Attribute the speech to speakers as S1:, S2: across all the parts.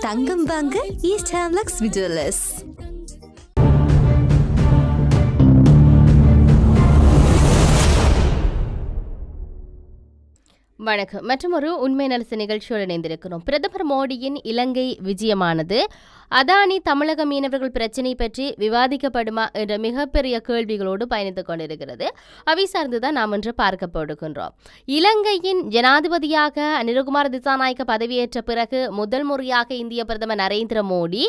S1: தங்கம் வாங்க ஈஸ்ட் ஹேம்லக்ஸ் விஜுவலர்ஸ்.
S2: வணக்கம். மற்றொரு உண்மை நலசு நிகழ்ச்சியோடு இணைந்திருக்கிறோம். பிரதமர் மோடியின் இலங்கை விஜயமானது அதானி தமிழக மீனவர்கள் பிரச்சினை பற்றி விவாதிக்கப்படுமா என்ற மிகப்பெரிய கேள்விகளோடு பயணித்துக் கொண்டிருக்கிறது. அவை சார்ந்துதான் நாம் இன்று பார்க்க போடுகின்றோம். இலங்கையின் ஜனாதிபதியாக அனிருகுமார் திசாநாயக்க பதவியேற்ற பிறகு முதல் முறையாக இந்திய பிரதமர் நரேந்திர மோடி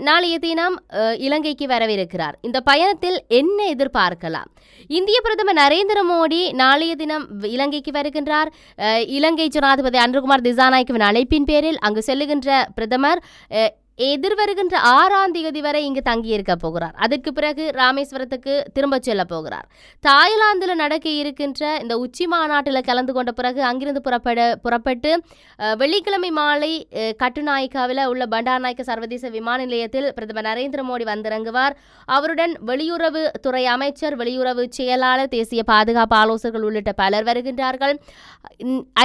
S2: நாளைய தினம் இலங்கைக்கு வரவிருக்கிறார். இந்த பயணத்தில் என்ன எதிர்பார்க்கலாம்? இந்திய பிரதமர் நரேந்திர மோடி நாளைய தினம் இலங்கைக்கு வருகின்றார். இலங்கை ஜனாதிபதி அனிருகுமார் திசாநாயக்கவின் அழைப்பின் பேரில் அங்கு செல்லுகின்ற பிரதமர் எதிர்வருகின்ற 6ஆம் தேதி வரை இங்கு தங்கியிருக்க போகிறார். அதற்கு பிறகு ராமேஸ்வரத்துக்கு திரும்ப செல்ல போகிறார். தாய்லாந்தில் நடக்க இருக்கின்ற இந்த உச்சி மாநாட்டில் கலந்து கொண்ட பிறகு அங்கிருந்து புறப்பட்டு வெள்ளிக்கிழமை மாலை கட்டுநாயக்காவில் உள்ள பண்டார்நாயக்க சர்வதேச விமான நிலையத்தில் பிரதமர் நரேந்திர மோடி வந்திறங்குவார். அவருடன் வெளியுறவு துறை அமைச்சர், வெளியுறவு செயலாளர், தேசிய பாதுகாப்பு ஆலோசகர்கள் உள்ளிட்ட பலர் வருகின்றார்கள்.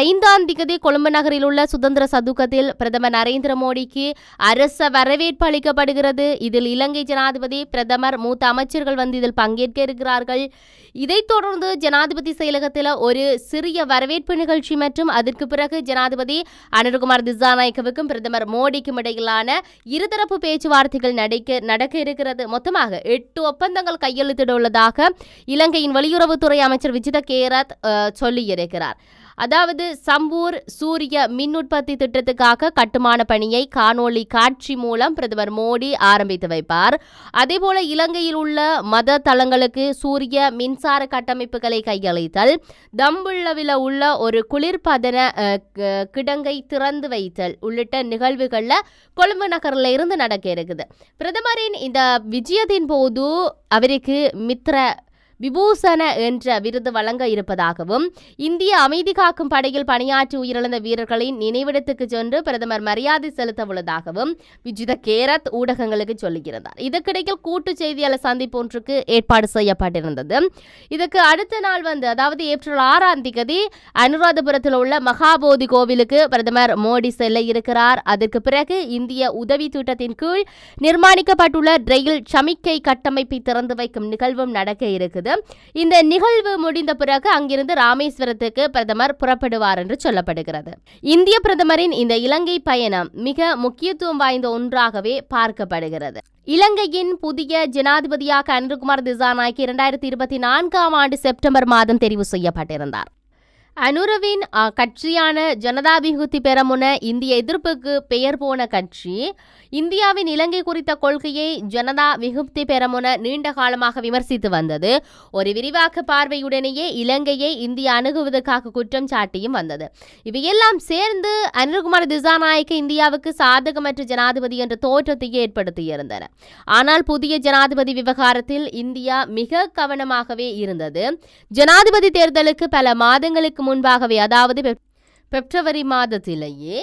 S2: 5ஆம் தேதி கொழும்பு நகரில் உள்ள சுதந்திர சதுக்கத்தில் பிரதமர் நரேந்திர மோடிக்கு அரசு வரவேற்பு அளிக்கப்படுகிறது. இதில் இலங்கை ஜனாதிபதி, பிரதமர், மூத்த அமைச்சர்கள் வந்து இதில் பங்கேற்க இருக்கிறார்கள். இதைத் தொடர்ந்து ஜனாதிபதி செயலகத்தில் ஒரு சிறிய வரவேற்பு நிகழ்ச்சி மற்றும் அதற்கு பிறகு ஜனாதிபதி அனிருகுமார் திசாநாயக்கவுக்கும் பிரதமர் மோடிக்கும் இடையிலான இருதரப்பு பேச்சுவார்த்தைகள் நடக்க இருக்கிறது. மொத்தமாக 8 ஒப்பந்தங்கள் கையெழுத்திட உள்ளதாக இலங்கையின் வெளியுறவுத்துறை அமைச்சர் விஜித கேரத் சொல்லியிருக்கிறார். அதாவது சம்பூர் சூரிய மின் உற்பத்தி திட்டத்துக்காக கட்டுமான பணியை காணொளி காட்சி மூலம் பிரதமர் மோடி ஆரம்பித்து வைப்பார். அதேபோல இலங்கையில் உள்ள மத தளங்களுக்கு சூரிய மின்சார கட்டமைப்புகளை கையளித்தல், தம்புள்ளவில் உள்ள ஒரு குளிர்பதன கிடங்கை திறந்து வைத்தல் உள்ளிட்ட நிகழ்வுகளில் கொழும்பு நகரில் இருந்து நடக்க இருக்குது. பிரதமரின் இந்த விஜயத்தின் போது அவருக்கு மித்ர விபூஷண என்ற விருது வழங்க இருப்பதாகவும், இந்திய அமைதி காக்கும் படையில் பணியாற்றி உயிரிழந்த வீரர்களின் நினைவிடத்துக்கு சென்று பிரதமர் மரியாதை செலுத்த உள்ளதாகவும் விஜித கேரத் ஊடகங்களுக்கு சொல்லியிருந்தார். இதற்கிடையில் கூட்டு செய்தியாளர் சந்திப்பு ஒன்றுக்கு ஏற்பாடு செய்யப்பட்டிருந்தது. இதற்கு அடுத்த நாள் அதாவது ஏப்ரல் 6ஆம் தேதி அனுராதபுரத்தில் உள்ள மகாபோதி கோவிலுக்கு பிரதமர் மோடி செல்ல இருக்கிறார். அதற்கு பிறகு இந்திய உதவி திட்டத்தின் கீழ் நிர்மாணிக்கப்பட்டுள்ள ரயில் சமிக்கை கட்டமைப்பை திறந்து வைக்கும் நிகழ்வும் நடக்க இருக்குது. இந்த நிகழ்வு முடிந்த பிறகு அங்கிருந்து ராமேஸ்வரத்துக்கு பிரதமர் புறப்படுவார் என்று சொல்லப்படுகிறது. இந்திய பிரதமரின் இந்த இலங்கை பயணம் மிக முக்கியத்துவம் வாய்ந்த ஒன்றாகவே பார்க்கப்படுகிறது. இலங்கையின் புதிய ஜனாதிபதியாக அனிருகுமார் திசாநாயக்க 2024ஆம் ஆண்டு செப்டம்பர் மாதம் தெரிவு செய்யப்பட்டிருந்தார். அனுரவின் கட்சியான ஜனதா விமுக்தி பெரமுன இந்திய எதிர்ப்புக்கு பெயர் போன கட்சி இந்தியாவின் இலங்கை குறித்த கொள்கையை ஜனதா விமுக்தி பெரமுன நீண்ட காலமாக விமர்சித்து வந்தது. ஒரு விரிவாக்க பார்வையுடனேயே இலங்கையை இந்தியா அணுகுவதற்காக குற்றம் சாட்டியும் வந்தது. இவையெல்லாம் சேர்ந்து அனிருகுமார் திசாநாயக்க இந்தியாவுக்கு சாதகமற்ற ஜனாதிபதி என்ற தோற்றத்தையே ஏற்படுத்தியிருந்தன. ஆனால் புதிய ஜனாதிபதி விவகாரத்தில் இந்தியா மிக கவனமாகவே இருந்தது. ஜனாதிபதி தேர்தலுக்கு பல மாதங்களுக்கு முன்பாகவே, அதாவது பிப்ரவரி மாதத்திலேயே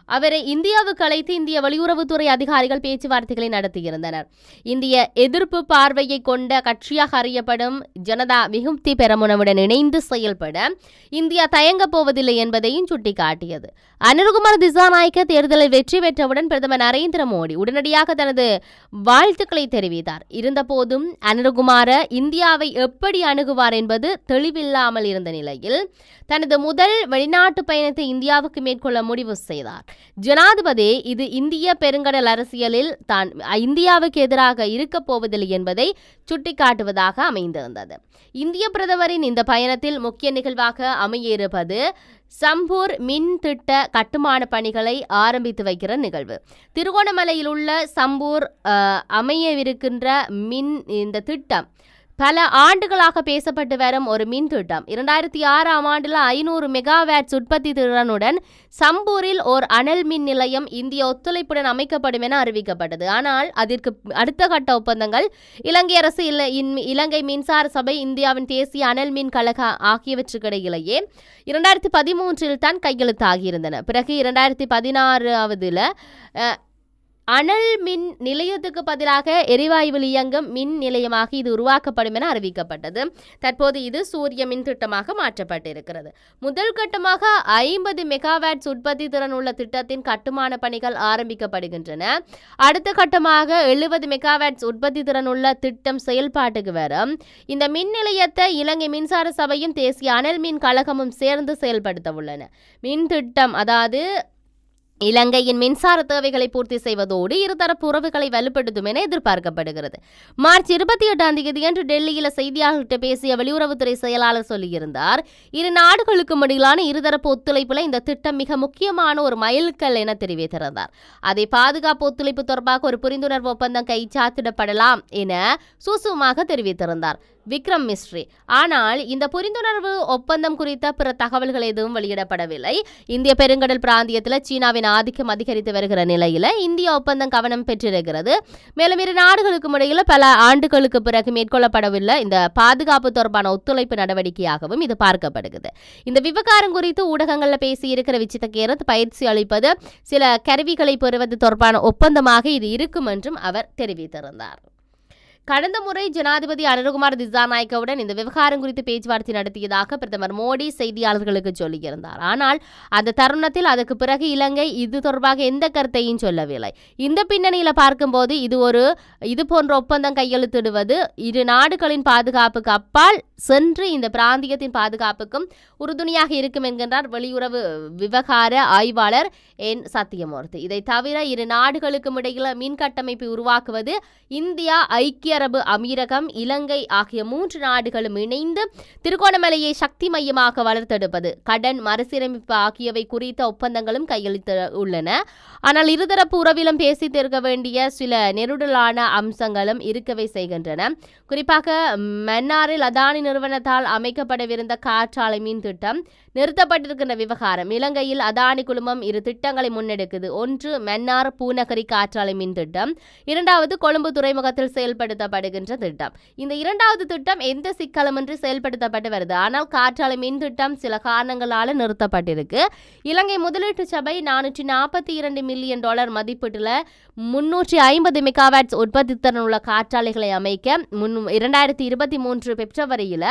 S2: அவரை இந்தியாவுக்கு அழைத்து இந்திய வெளியுறவுத்துறை அதிகாரிகள் பேச்சுவார்த்தைகளை நடத்தியிருந்தனர். இந்திய எதிர்ப்பு பார்வையை கொண்ட கட்சியாக அறியப்படும் ஜனதா விமுக்தி பெரமுனவுடன் இணைந்து செயல்பட இந்தியா தயங்கப் போவதில்லை என்பதையும் சுட்டிக்காட்டியது. அனிருகுமார் திசாநாயக்க தேர்தலில் வெற்றி பெற்றவுடன் பிரதமர் நரேந்திர மோடி உடனடியாக தனது வாழ்த்துக்களை தெரிவித்தார். இருந்தபோதும் அனிருகுமார இந்தியாவை எப்படி அணுகுவார் என்பது தெளிவில்லாமல் இருந்த நிலையில் தனது முதல் வெளிநாட்டு பயணத்தை இந்தியாவுக்கு மேற்கொள்ள முடிவு செய்தார். ஜனாதிபதி இது இந்திய பெருங்கடல் அரசியலில் தான் இந்தியாவுக்கு எதிராக இருக்கப் போவதில்லை என்பதை சுட்டிக்காட்டுவதாக அமைந்திருந்தது. இந்திய பிரதமரின் இந்த பயணத்தில் முக்கிய நிகழ்வாக அமையிருப்பது சம்பூர் மின் திட்ட கட்டுமான பணிகளை ஆரம்பித்து வைக்கிற நிகழ்வு. திருகோணமலையில் உள்ள சம்பூர் அமையவிருக்கின்ற மின் இந்த திட்டம் பல ஆண்டுகளாக பேசப்பட்டு வரும் ஒரு மின் திட்டம். 2006ஆம் ஆண்டில் 500 மெகாவாட்ஸ் உற்பத்தி திறனுடன் சம்பூரில் ஓர் அனல் மின் நிலையம் இந்திய ஒத்துழைப்புடன் அமைக்கப்படும் என அறிவிக்கப்பட்டது. ஆனால் அதற்கு அடுத்த கட்ட ஒப்பந்தங்கள் இலங்கை அரசு, இலங்கை மின்சார சபை, இந்தியாவின் தேசிய அனல் மின் கழக ஆகியவற்றுக்கிடையிலேயே 2013 தான் கையெழுத்தாகியிருந்தன. பிறகு 2016 அனல் மின் நிலையத்துக்கு பதிலாக எரிவாயுவில் இயங்கும் மின் நிலையமாக இது உருவாக்கப்படும் என அறிவிக்கப்பட்டது. தற்போது இது சூரிய மின் திட்டமாக மாற்றப்பட்டிருக்கிறது. முதல் கட்டமாக 50 மெகாவாட்ஸ் உற்பத்தி திறன் உள்ள திட்டத்தின் கட்டுமான பணிகள் ஆரம்பிக்கப்படுகின்றன. அடுத்த கட்டமாக 70 மெகாவாட்ஸ் உற்பத்தி திறன் உள்ள திட்டம் செயல்பாட்டுக்கு வரும். இந்த மின் நிலையத்தை இலங்கை மின்சார சபையும் தேசிய அனல் மின் கழகமும் சேர்ந்து செயல்படுத்த உள்ளன. மின் திட்டம் அதாவது இலங்கையின் மின்சார தேவைகளை பூர்த்தி செய்வதோடு இருதரப்பு உறவுகளை வலுப்படுத்தும் என எதிர்பார்க்கப்படுகிறது. மார்ச் 28ஆம் தேதியன்று டெல்லியில் செய்தியாளர்களிடம் பேசிய வெளியுறவுத்துறை செயலாளர் சொல்லியிருந்தார், இரு நாடுகளுக்கும் இடையிலான இருதரப்பு ஒத்துழைப்புல இந்த திட்டம் மிக முக்கியமான ஒரு மைல்கல் என தெரிவித்திருந்தார். அதை பாதுகாப்பு ஒத்துழைப்பு தொடர்பாக ஒரு புரிந்துணர்வு ஒப்பந்தம் கைச்சாத்திடப்படலாம் என சூசகமாக தெரிவித்திருந்தார் விக்ரம் மிஸ்ரி. ஆனால் இந்த புரிந்துணர்வு ஒப்பந்தம் குறித்த பிற தகவல்கள் எதுவும் வெளியிடப்படவில்லை. இந்திய பெருங்கடல் பிராந்தியத்தில் சீனாவின் ஆதிக்கம் அதிகரித்து வருகிற நிலையில் இந்திய ஒப்பந்தம் கவனம் பெற்றிருக்கிறது. மேலும் இரு நாடுகளுக்கும் இடையில் பல ஆண்டுகளுக்கு பிறகு மேற்கொள்ளப்படவில்லை இந்த பாதுகாப்பு தொடர்பான ஒத்துழைப்பு நடவடிக்கையாகவும் இது பார்க்கப்படுகிறது. இந்த விவகாரம் குறித்து ஊடகங்களில் பேசியிருக்கிற விசித்த கேரத் பயிற்சி அளிப்பது சில கருவிகளை பெறுவது தொடர்பான ஒப்பந்தமாக இது இருக்கும் என்றும் அவர் தெரிவித்திருந்தார். கடந்த முறை ஜனாதிபதி அனுரகுமார் திசாநாயக்கவுடன் இந்த விவகாரம் குறித்து பேச்சுவார்த்தை நடத்தியதாக பிரதமர் மோடி செய்தியாளர்களுக்கு சொல்லியிருந்தார். ஆனால் அந்த தருணத்தில் அதற்கு பிறகு இலங்கை இது தொடர்பாக எந்த கருத்தையும் சொல்லவில்லை. இந்த பின்னணியில் பார்க்கும்போது இது போன்ற ஒப்பந்தம் கையெழுத்திடுவது இரு நாடுகளின் பாதுகாப்புக்கு அப்பால் சென்று இந்த பிராந்தியத்தின் பாதுகாப்புக்கும் உறுதுணையாக இருக்கும் என்கின்றார் வெளியுறவு விவகார ஆய்வாளர் என் சத்தியமூர்த்தி. இதை தவிர இரு நாடுகளுக்கும் இடையில் மின் கட்டமைப்பை உருவாக்குவது இந்தியா, ஐக்கிய அரபு அமீரகம், இலங்கை ஆகிய 3 நாடுகளும் இணைந்து திருகோணமலையை சக்தி மையமாக வளர்த்தெடுப்பது, கடன் மறுசீரமைப்பு ஆகியவை குறித்த ஒப்பந்தங்களும் கையெழுத்து உள்ளன. ஆனால் இருதரப்பு உறவிலும் பேசி தீர்க்க வேண்டிய சில நெருடலான அம்சங்களும் இருக்கவே செய்கின்றன. குறிப்பாக மன்னாரில் அதானி நிறுவனத்தால் அமைக்கப்படவிருந்த காற்றாலை மின் திட்டம் நிறுத்தப்பட்டிருக்கின்ற விவகாரம். இலங்கையில் அதானி குழுமம் 2 திட்டங்களை முன்னெடுக்குது. ஒன்று மன்னார் பூநகரி காற்றாலை மின் திட்டம், இரண்டாவது கொழும்பு துறைமுகத்தில் செயல்படுத்தப்படுகின்ற திட்டம். இந்த இரண்டாவது திட்டம் எந்த சிக்கலுமின்றி செயல்படுத்தப்பட்டு வருது. ஆனால் காற்றாலை மின் திட்டம் சில காரணங்களால் நிறுத்தப்பட்டிருக்கு. இலங்கை முதலீட்டு சபை $442 மில்லியன் மதிப்பீட்டில் 350 மெகாவாட்ஸ் உற்பத்தி திறன் உள்ள காற்றாலைகளை அமைக்க 2023 பிப்ரவரியில்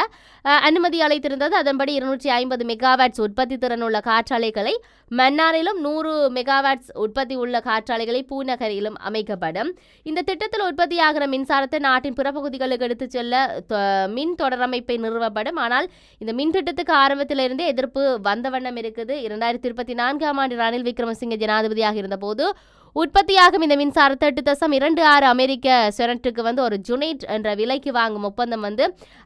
S2: அனுமதி அளித்திருந்தது. அதன்படி 250 மெகாவாட்ஸ் உற்பத்தி திறன் உள்ள காற்றாலைகளை மன்னாரிலும் 100 மெகாவாட்ஸ் உற்பத்தி உள்ள காற்றாலைகளை பூநகரிலும் அமைக்கப்படும். இந்த திட்டத்தில் உற்பத்தியாகிற மின்சாரத்தை நாட்டின் பிற பகுதிகளுக்கு எடுத்துச் செல்ல மின் தொடரமைப்பை நிறுவப்படும். ஆனால் இந்த மின் திட்டத்துக்கு ஆரம்பத்திலிருந்தே எதிர்ப்பு வந்த வண்ணம் இருக்குது. 2024ஆம் ஆண்டு ரணில் விக்ரமசிங்கே ஜனாதிபதியாக இருந்தபோது உற்பத்தியாகும் இந்த மின்சாரத்தை 8.26 அமெரிக்க செனட்டுக்கு ஒரு ஜுனைட் என்ற விலைக்கு வாங்கும் ஒப்பந்தம்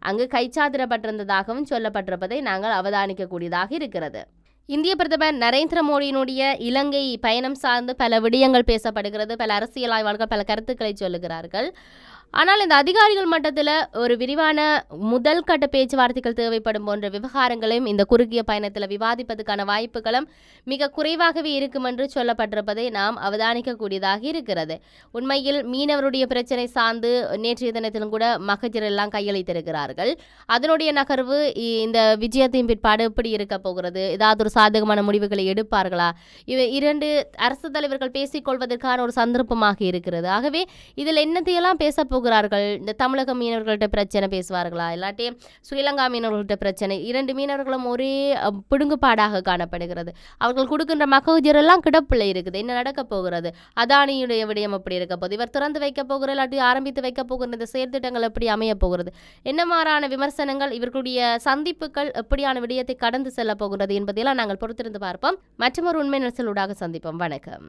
S2: அங்கு கைச்சாத்திடப்பட்டிருந்ததாகவும் சொல்லப்பட்டிருப்பதை நாங்கள் அவதானிக்கக்கூடியதாக இருக்கிறது. இந்திய பிரதமர் நரேந்திர மோடியினுடைய இலங்கை பயணம் சார்ந்து பல விடயங்கள் பேசப்படுகிறது. பல அரசியல் ஆய்வாளர்கள் பல கருத்துக்களை சொல்லுகிறார்கள். ஆனால் இந்த அதிகாரிகள் மட்டத்தில் ஒரு விரிவான முதல் கட்ட பேச்சுவார்த்தைகள் தேவைப்படும் போன்ற விவகாரங்களையும் இந்த குறுகிய பயணத்தில் விவாதிப்பதற்கான வாய்ப்புகளும் மிக குறைவாகவே இருக்கும் என்று சொல்லப்பட்டிருப்பதை நாம் அவதானிக்கக்கூடியதாக இருக்கிறது. உண்மையில் மீனவருடைய பிரச்சனை சார்ந்து நேற்றைய தினத்திலும் கூட மகஜர் எல்லாம் கையளித்திருக்கிறார்கள். அதனுடைய நகர்வு இந்த விஜயத்தின் பிற்பாடு எப்படி இருக்க போகிறது, ஏதாவது ஒரு சாதகமான முடிவுகளை எடுப்பார்களா, இவை 2 அரசு தலைவர்கள் பேசிக்கொள்வதற்கான ஒரு சந்தர்ப்பமாக இருக்கிறது. ஆகவே இதில் என்னத்தையெல்லாம் பேச போகிறார்கள், இந்த தமிழக மீனவர்கள்ட்ட பிரச்சனை பேசுவார்களா, இல்லாட்டி ஸ்ரீலங்கா மீனவர்கள்ட்ட பிரச்சனை, 2 மீனவர்களும் ஒரே பிடுங்குபாடாக காணப்படுகிறது. அவர்கள் கொடுக்கின்ற மகஜர் எல்லாம் கிடப்பில் இருக்குது. என்ன நடக்க போகிறது, அதானியுடைய விடயம் எப்படி இருக்க போகுது, இவர் திறந்து வைக்க போகிற இல்லாட்டி ஆரம்பித்து வைக்க போகிற இந்த செயற்திட்டங்கள் எப்படி அமைய போகிறது, என்ன மாறான விமர்சனங்கள், இவர்களுடைய சந்திப்புகள் எப்படியான விடயத்தை கடந்து செல்ல போகிறது என்பதையெல்லாம் நாங்கள் பொறுத்திருந்து பார்ப்போம். மற்றொரு உண்மை நெரிசலூடாக சந்திப்போம். வணக்கம்.